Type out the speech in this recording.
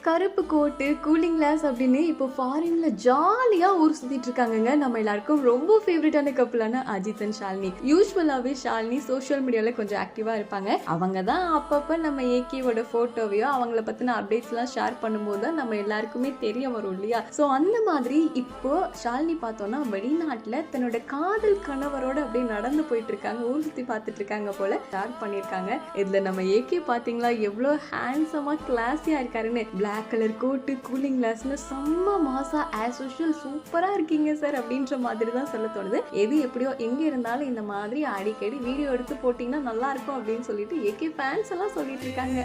கருப்பு கோட்டு cooling glass அப்படின்னு இப்போ ஃபாரின்ல ஜாலியா ஊர் சுத்திட்டு இருக்காங்க. நம்ம எல்லாருக்கும் ரொம்ப ஃபேவரட்டான கப்பலான அஜித் அண்ட் ஷாலினி. யூஸ்வலாவே ஷாலினி சோஷியல் மீடியால கொஞ்சம் ஆக்டிவா இருப்பாங்க. அவங்க தான் அப்பப்ப நம்ம ஏகேவோட போட்டோவையோ அவங்கள பத்தின அப்டேட்ஸ் எல்லாம் ஷேர் பண்ணும்போது தான் நம்ம எல்லாருக்குமே தெரிய வரும் இல்லையா. ஸோ அந்த மாதிரி இப்போ ஷாலினி பார்த்தோம்னா வெளிநாட்டுல தன்னோட காதல் கணவரோட அப்படியே நடந்து போயிட்டு இருக்காங்க, ஊர் சுத்தி பார்த்துட்டு இருக்காங்க போல ஷேர் பண்ணிருக்காங்க. இதுல நம்ம ஏகே பாத்தீங்களா எவ்வளவு ஹேண்ட்ஸமா கிளாஸியா இருக்காருன்னு. பிளாக் கலர் கோட்டு கூலிங் கிளாஸ்னு செம்ம மாசா ஆஸ் யூஷுவல் சூப்பரா இருக்கீங்க சார் அப்படின்ற மாதிரி தான் சொல்ல தோணுது. எது எப்படியோ எங்க இருந்தாலும் இந்த மாதிரி அடிக்கடி வீடியோ எடுத்து போட்டீங்கன்னா நல்லா இருக்கும் அப்படின்னு சொல்லிட்டு ஏகே ஃபேன்ஸ் எல்லாம் சொல்லிட்டு இருக்காங்க.